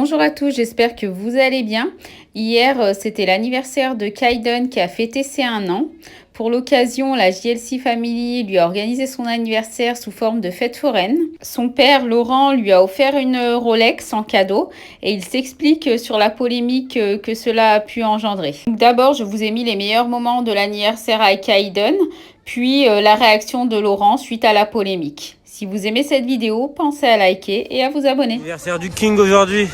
Bonjour à tous, j'espère que vous allez bien. Hier, c'était l'anniversaire de Kaiden qui a fêté ses 1 an. Pour l'occasion, la JLC Family lui a organisé son anniversaire sous forme de fête foraine. Son père, Laurent, lui a offert une Rolex en cadeau et il s'explique sur la polémique que cela a pu engendrer. D'abord, je vous ai mis les meilleurs moments de l'anniversaire avec Kaiden, puis la réaction de Laurent suite à la polémique. Si vous aimez cette vidéo, pensez à liker et à vous abonner. Anniversaire du King aujourd'hui.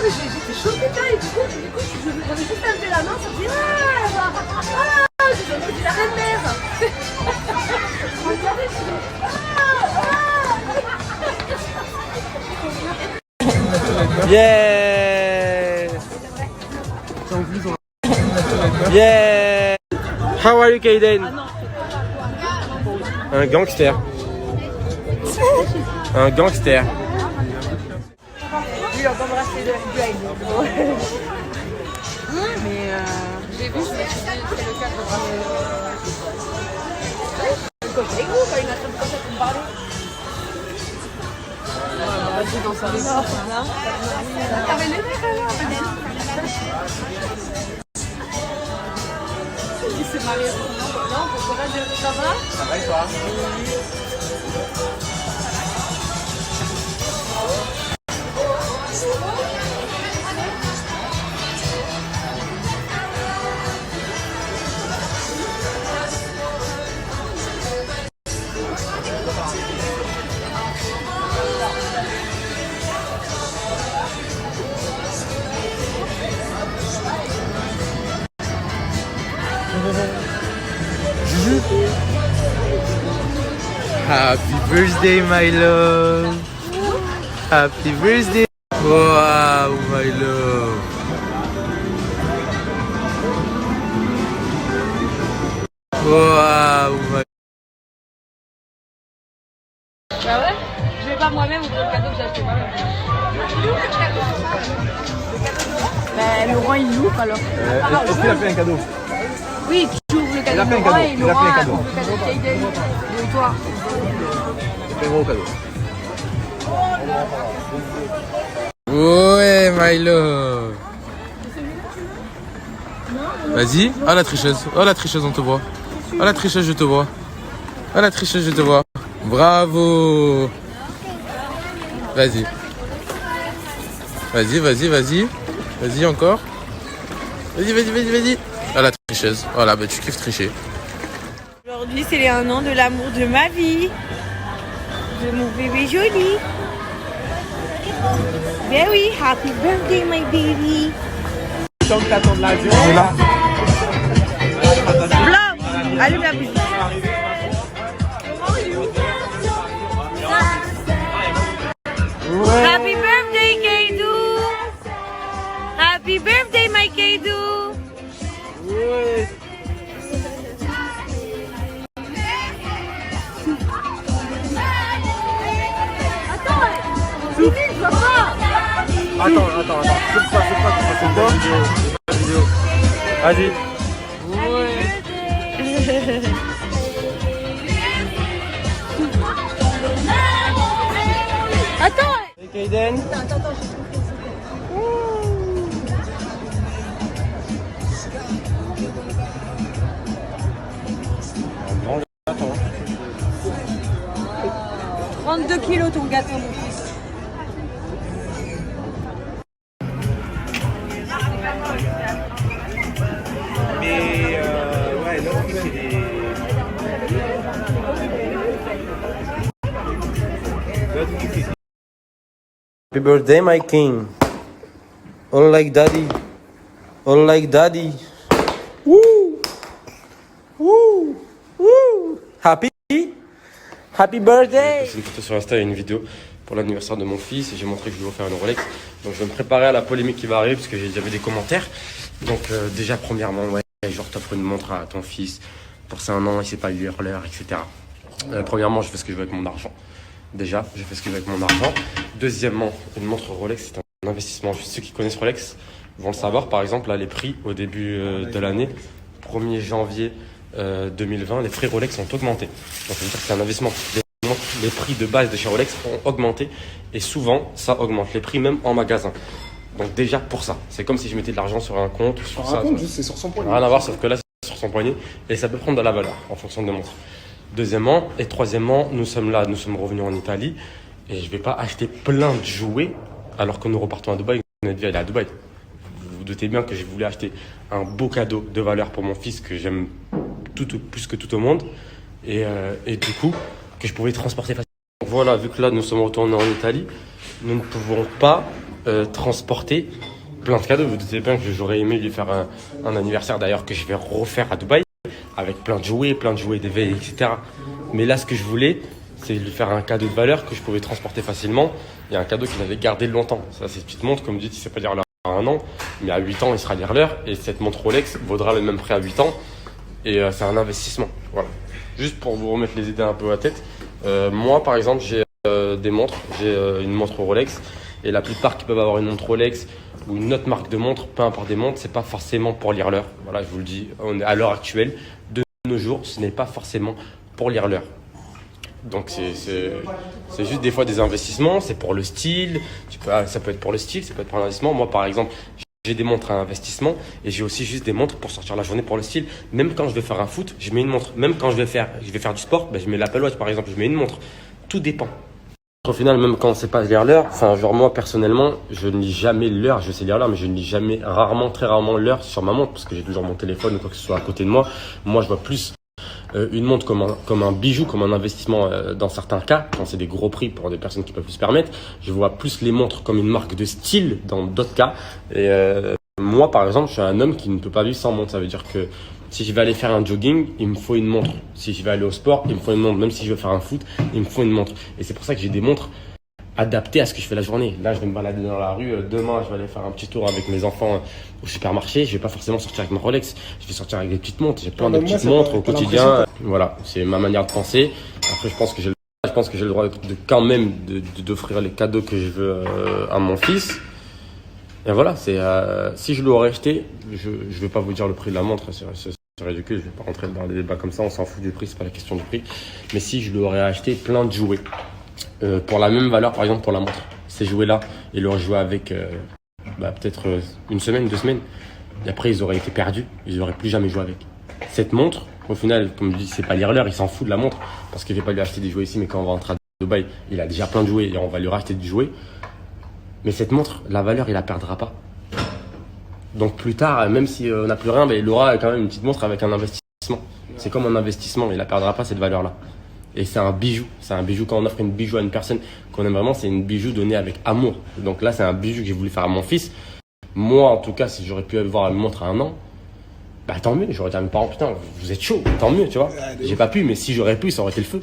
J'étais choquée et du coup, j'avais juste levé la main, ça me dit c'est la reine mère. Yeah. Yeah. How are you, Kaiden? Un gangster. Un gangster. Lui, il a embrassé du mais j'ai vu, je me suis dit, c'est le cas de quand avec vous, quand il m'a fait comme ça pour me parler. Vas-y, dans sa maison. Ah, mais les mecs, alors, il s'est marié non, pourquoi pas, ça va? Ça va et toi? Happy birthday, my love. Happy birthday. Wow, my love. Wow, my... Bah ouais, je vais pas moi-même ouvrir le cadeau que j'ai acheté moi-même. Bah Laurent il l'ouvre alors. Est-ce qu'il a fait un cadeau? Oui, tu ouvres le cadeau de Laurent et Laurent ouvre le cadeau de Kaiden. Et toi? C'est un gros cadeau. Ouais, my love. Vas-y. Ah, la tricheuse. Oh, la tricheuse, on te voit. Oh, la tricheuse, je te vois. Oh, la tricheuse, je te vois. Bravo. Vas-y. Vas-y, vas-y, vas-y. Vas-y, encore. Vas-y, vas-y, vas-y, vas-y. Ah, la tricheuse. Voilà, bah, tu kiffes tricher. Aujourd'hui, c'est les 1 an de l'amour de ma vie. De mon bébé joli. Ben oui, happy birthday, my baby. Tant que t'attends de l'avion, On est là. Blanc, allume la bougie. Happy birthday, Kaidou. Happy birthday, my Kaidou. ouais. Attends. C'est pas une vidéo. Vas-y. Attends. Hey, Kaiden. Attends. 32 kilos ton gâteau, mon fils. Mais ouais, là, c'est des... Happy birthday, my king. All like daddy. All like daddy. Woo! Woo! Woo! Happy? Happy birthday! J'ai posté une photo sur Insta et une vidéo pour l'anniversaire de mon fils et j'ai montré que je lui ai offert une Rolex. Donc je vais me préparer à la polémique qui va arriver parce que j'ai déjà vu des commentaires. Donc déjà premièrement, ouais, genre t'offres une montre à ton fils pour ses 1 an, il sait pas lire l'heure, etc. Premièrement, je fais ce que je veux avec mon argent. Déjà, je fais ce que je veux avec mon argent. Deuxièmement, une montre Rolex, c'est un investissement. Ceux qui connaissent Rolex, vont le savoir. Par exemple, là, les prix au début de l'année, 1er janvier 2020, les prix Rolex ont augmenté. Donc, ça veut dire que c'est un investissement. Les prix de base de chez Rolex ont augmenté et souvent, ça augmente les prix même en magasin. Donc déjà pour ça, c'est comme si je mettais de l'argent sur un compte. Sur un compte, juste c'est sur son poignet. Rien à voir, sauf que là, c'est sur son poignet et ça peut prendre de la valeur en fonction des montres. Deuxièmement et troisièmement, nous sommes revenus en Italie et je ne vais pas acheter plein de jouets alors que nous repartons à Dubaï. Notre vie, elle est à Dubaï. Vous vous doutez bien que je voulais acheter un beau cadeau de valeur pour mon fils que j'aime plus que tout au monde et du coup que je pouvais transporter facilement. Voilà, vu que là nous sommes retournés en Italie, nous ne pouvons pas transporter plein de cadeaux. Vous doutez bien que j'aurais aimé lui faire un anniversaire d'ailleurs que je vais refaire à Dubaï avec plein de jouets d'éveil, etc. Mais là ce que je voulais, c'est lui faire un cadeau de valeur que je pouvais transporter facilement et un cadeau qu'il avait gardé longtemps. Ça, c'est une petite montre, comme vous dites, il ne sait pas lire l'heure à 1 an, mais à 8 ans il sera lire l'heure et cette montre Rolex vaudra le même prix à 8 ans et c'est un investissement. Voilà. Juste pour vous remettre les idées un peu à tête, moi par exemple j'ai des montres, j'ai une montre Rolex et la plupart qui peuvent avoir une montre Rolex ou une autre marque de montre, peu importe des montres, c'est pas forcément pour lire l'heure. Voilà, je vous le dis, on est à l'heure actuelle, de nos jours, ce n'est pas forcément pour lire l'heure. Donc c'est juste des fois des investissements, c'est pour le style, ça peut être pour le style, ça peut être pour l'investissement. Moi par exemple, j'ai des montres à investissement et j'ai aussi juste des montres pour sortir la journée pour le style. Même quand je vais faire un foot, je mets une montre. Même quand je vais faire du sport, ben, je mets l'Apple Watch par exemple, je mets une montre. Tout dépend. Au final, même quand on ne sait pas lire l'heure, enfin genre moi personnellement, je ne lis jamais l'heure, je sais lire l'heure, mais je ne lis jamais, très rarement l'heure sur ma montre parce que j'ai toujours mon téléphone ou quoi que ce soit à côté de moi. Moi je vois plus une montre comme un bijou, comme un investissement dans certains cas, quand c'est des gros prix pour des personnes qui peuvent se permettre. Je vois plus les montres comme une marque de style dans d'autres cas. Et moi, par exemple, je suis un homme qui ne peut pas vivre sans montre. Ça veut dire que si je vais aller faire un jogging, il me faut une montre. Si je vais aller au sport, il me faut une montre. Même si je veux faire un foot, il me faut une montre. Et c'est pour ça que j'ai des montres adaptées à ce que je fais la journée. Là, je vais me balader dans la rue. Demain, je vais aller faire un petit tour avec mes enfants au supermarché. Je vais pas forcément sortir avec ma Rolex. Je vais sortir avec des petites montres. J'ai plein de petites montres au quotidien. Voilà, c'est ma manière de penser. Après, je pense que j'ai le droit de quand même d'offrir les cadeaux que je veux à mon fils. Et voilà, si je l'aurais acheté, je vais pas vous dire le prix de la montre, c'est ridicule, je vais pas rentrer dans des débats comme ça, on s'en fout du prix, c'est pas la question du prix. Mais si je l'aurais acheté plein de jouets, pour la même valeur par exemple pour la montre, ces jouets-là, ils l'auraient joué avec peut-être une semaine, 2 semaines, et après ils auraient été perdus, ils auraient plus jamais joué avec. Cette montre, au final, comme je dis, c'est pas lire l'heure, il s'en fout de la montre, parce que je vais pas lui acheter des jouets ici, mais quand on va rentrer à Dubaï, il a déjà plein de jouets et on va lui racheter du jouet. Mais cette montre, la valeur, il la perdra pas. Donc plus tard, même si on n'a plus rien, il aura quand même une petite montre avec un investissement. C'est comme un investissement, il la perdra pas cette valeur-là. Et c'est un bijou. C'est un bijou, quand on offre une bijou à une personne qu'on aime vraiment, c'est une bijou donnée avec amour. Donc là, c'est un bijou que j'ai voulu faire à mon fils. Moi, en tout cas, si j'aurais pu avoir une montre à 1 an, tant mieux. J'aurais dit à mes parents, putain, vous êtes chaud, tant mieux, tu vois. J'ai pas pu, mais si j'aurais pu, ça aurait été le feu.